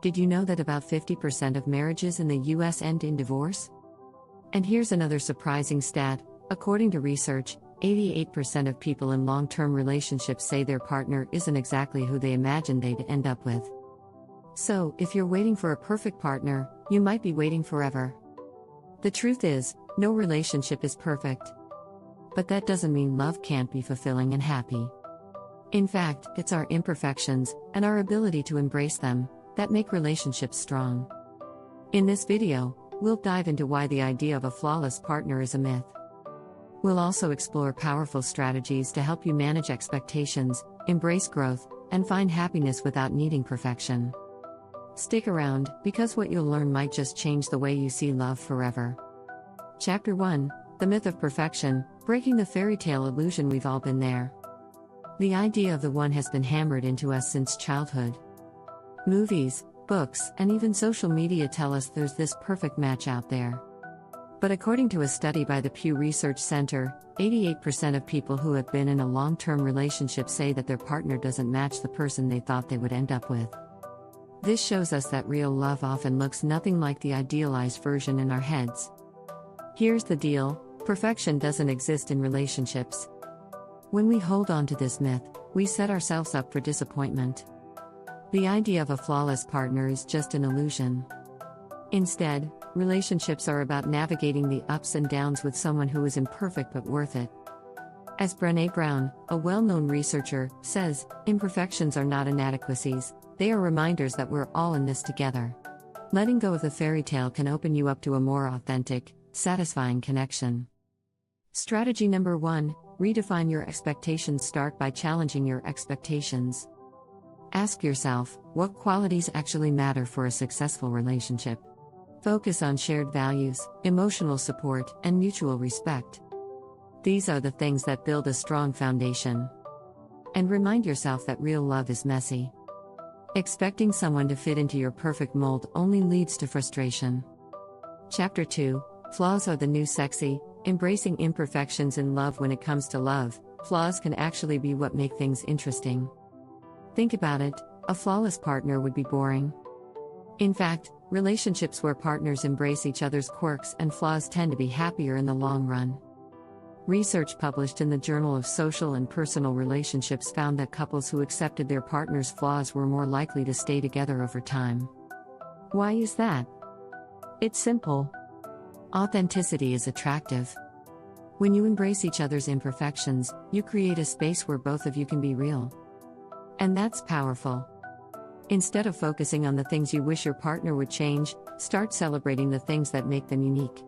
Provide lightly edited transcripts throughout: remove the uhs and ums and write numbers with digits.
Did you know that about 50% of marriages in the US end in divorce? And here's another surprising stat. According to research, 88% of people in long-term relationships say their partner isn't exactly who they imagined they'd end up with. So, if you're waiting for a perfect partner, you might be waiting forever. The truth is, no relationship is perfect. But that doesn't mean love can't be fulfilling and happy. In fact, it's our imperfections, and our ability to embrace them, that make relationships strong. In this video, we'll dive into why the idea of a flawless partner is a myth. We'll also explore powerful strategies to help you manage expectations, embrace growth, and find happiness without needing perfection. Stick around, because what you'll learn might just change the way you see love forever. Chapter 1: The Myth of Perfection, Breaking the Fairy Tale Illusion. We've all been there. The idea of the one has been hammered into us since childhood. Movies, books, and even social media tell us there's this perfect match out there. But according to a study by the Pew Research Center, 88% of people who have been in a long-term relationship say that their partner doesn't match the person they thought they would end up with. This shows us that real love often looks nothing like the idealized version in our heads. Here's the deal: perfection doesn't exist in relationships. When we hold on to this myth, we set ourselves up for disappointment. The idea of a flawless partner is just an illusion. Instead, relationships are about navigating the ups and downs with someone who is imperfect but worth it. As Brené Brown, a well-known researcher, says, imperfections are not inadequacies, they are reminders that we're all in this together. Letting go of the fairy tale can open you up to a more authentic, satisfying connection. Strategy number 1: redefine your expectations. Start by challenging your expectations. Ask yourself, what qualities actually matter for a successful relationship? Focus on shared values, emotional support, and mutual respect. These are the things that build a strong foundation. And remind yourself that real love is messy. Expecting someone to fit into your perfect mold only leads to frustration. Chapter 2: Flaws are the new sexy. Embracing imperfections in love. When it comes to love, flaws can actually be what make things interesting. Think about it: a flawless partner would be boring. In fact, relationships where partners embrace each other's quirks and flaws tend to be happier in the long run. Research published in the Journal of Social and Personal Relationships found that couples who accepted their partner's flaws were more likely to stay together over time. Why is that? It's simple. Authenticity is attractive. When you embrace each other's imperfections, you create a space where both of you can be real. And that's powerful. Instead of focusing on the things you wish your partner would change, start celebrating the things that make them unique.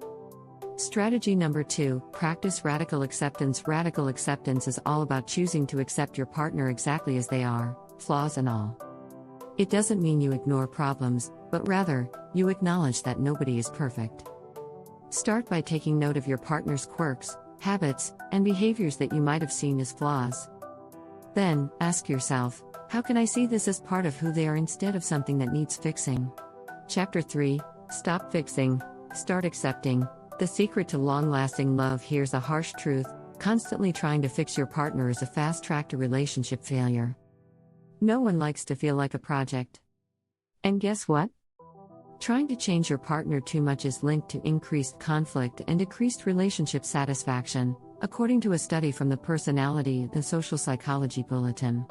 Strategy number 2: practice radical acceptance. Radical acceptance is all about choosing to accept your partner exactly as they are, flaws and all. It doesn't mean you ignore problems, but rather, you acknowledge that nobody is perfect. Start by taking note of your partner's quirks, habits, and behaviors that you might have seen as flaws. Then, ask yourself, how can I see this as part of who they are instead of something that needs fixing? Chapter 3: Stop fixing, start accepting. The secret to long-lasting love. Here's a harsh truth: constantly trying to fix your partner is a fast track to relationship failure. No one likes to feel like a project. And guess what? Trying to change your partner too much is linked to increased conflict and decreased relationship satisfaction, according to a study from the Personality and Social Psychology Bulletin.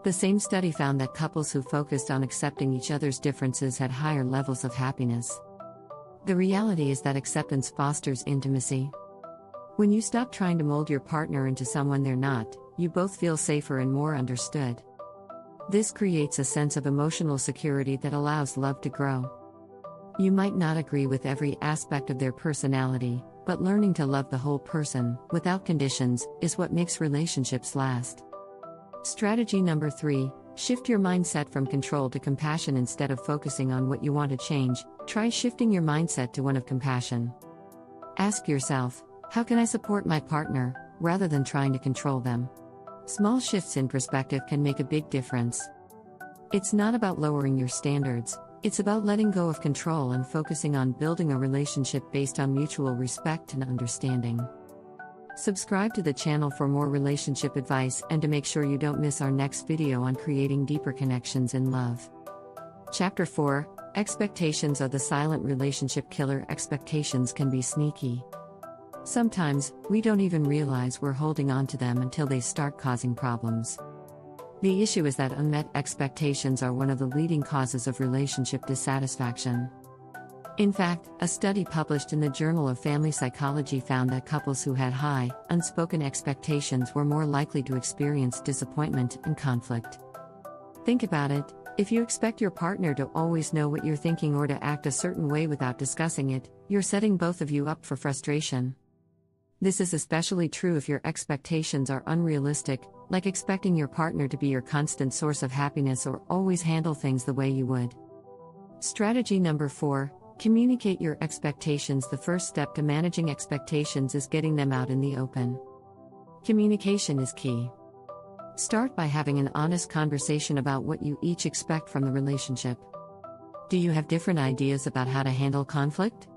The same study found that couples who focused on accepting each other's differences had higher levels of happiness. The reality is that acceptance fosters intimacy. When you stop trying to mold your partner into someone they're not, you both feel safer and more understood. This creates a sense of emotional security that allows love to grow. You might not agree with every aspect of their personality, but learning to love the whole person, without conditions, is what makes relationships last. Strategy number 3: shift your mindset from control to compassion. Instead of focusing on what you want to change, try shifting your mindset to one of compassion. Ask yourself, how can I support my partner, rather than trying to control them? Small shifts in perspective can make a big difference. It's not about lowering your standards, it's about letting go of control and focusing on building a relationship based on mutual respect and understanding. Subscribe to the channel for more relationship advice and to make sure you don't miss our next video on creating deeper connections in love. Chapter 4: Expectations are the silent relationship killer. Expectations can be sneaky. Sometimes, we don't even realize we're holding on to them until they start causing problems. The issue is that unmet expectations are one of the leading causes of relationship dissatisfaction. In fact, a study published in the Journal of Family Psychology found that couples who had high, unspoken expectations were more likely to experience disappointment and conflict. Think about it: if you expect your partner to always know what you're thinking or to act a certain way without discussing it, you're setting both of you up for frustration. This is especially true if your expectations are unrealistic, like expecting your partner to be your constant source of happiness or always handle things the way you would. Strategy number 4: communicate your expectations. The first step to managing expectations is getting them out in the open. Communication is key. Start by having an honest conversation about what you each expect from the relationship. Do you have different ideas about how to handle conflict?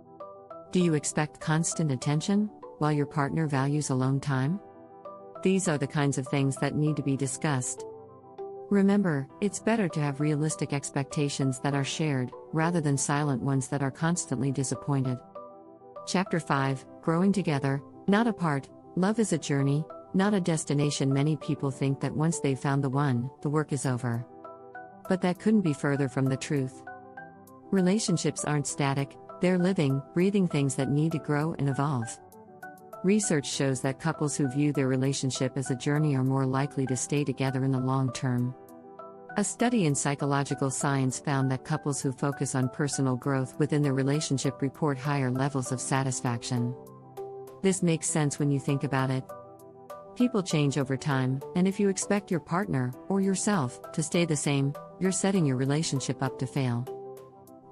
Do you expect constant attention, while your partner values alone time? These are the kinds of things that need to be discussed. Remember, it's better to have realistic expectations that are shared, rather than silent ones that are constantly disappointed. Chapter 5: Growing together, not apart. Love is a journey, not a destination. Many people think that once they've found the one, the work is over. But that couldn't be further from the truth. Relationships aren't static, they're living, breathing things that need to grow and evolve. Research shows that couples who view their relationship as a journey are more likely to stay together in the long term. A study in psychological science found that couples who focus on personal growth within their relationship report higher levels of satisfaction. This makes sense when you think about it. People change over time, and if you expect your partner, or yourself, to stay the same, you're setting your relationship up to fail.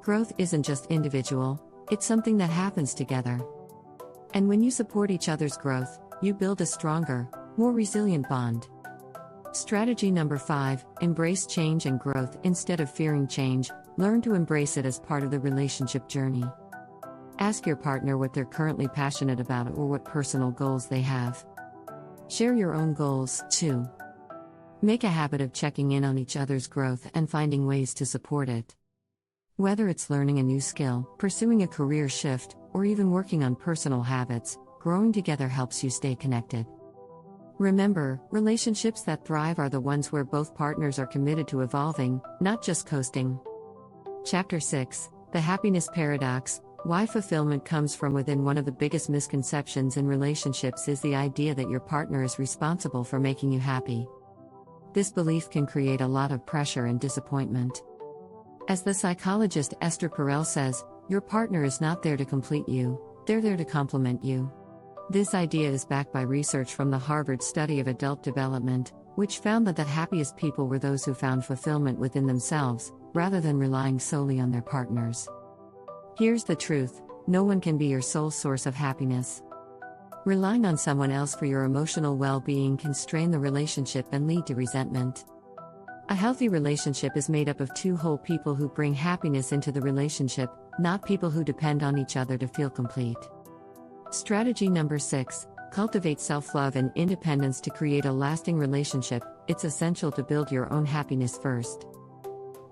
Growth isn't just individual, it's something that happens together. And when you support each other's growth, you build a stronger, more resilient bond. Strategy number 5: embrace change and growth. Instead of fearing change, learn to embrace it as part of the relationship journey. Ask your partner what they're currently passionate about or what personal goals they have. Share your own goals, too. Make a habit of checking in on each other's growth and finding ways to support it. Whether it's learning a new skill, pursuing a career shift, or even working on personal habits, growing together helps you stay connected. Remember, relationships that thrive are the ones where both partners are committed to evolving, not just coasting. Chapter 6: The Happiness Paradox. Why fulfillment comes from within. One of the biggest misconceptions in relationships is the idea that your partner is responsible for making you happy. This belief can create a lot of pressure and disappointment. As the psychologist Esther Perel says, your partner is not there to complete you, they're there to complement you. This idea is backed by research from the Harvard study of adult development, which found that the happiest people were those who found fulfillment within themselves, rather than relying solely on their partners. Here's the truth: no one can be your sole source of happiness. Relying on someone else for your emotional well-being can strain the relationship and lead to resentment. A healthy relationship is made up of two whole people who bring happiness into the relationship, not people who depend on each other to feel complete. Strategy number 6: cultivate self-love and independence to create a lasting relationship. It's essential to build your own happiness first.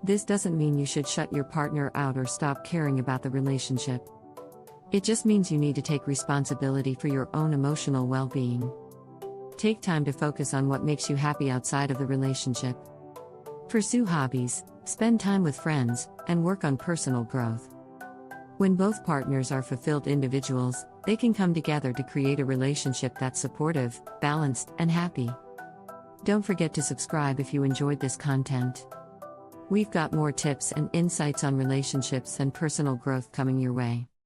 This doesn't mean you should shut your partner out or stop caring about the relationship. It just means you need to take responsibility for your own emotional well-being. Take time to focus on what makes you happy outside of the relationship. Pursue hobbies, spend time with friends, and work on personal growth. When both partners are fulfilled individuals, they can come together to create a relationship that's supportive, balanced, and happy. Don't forget to subscribe if you enjoyed this content. We've got more tips and insights on relationships and personal growth coming your way.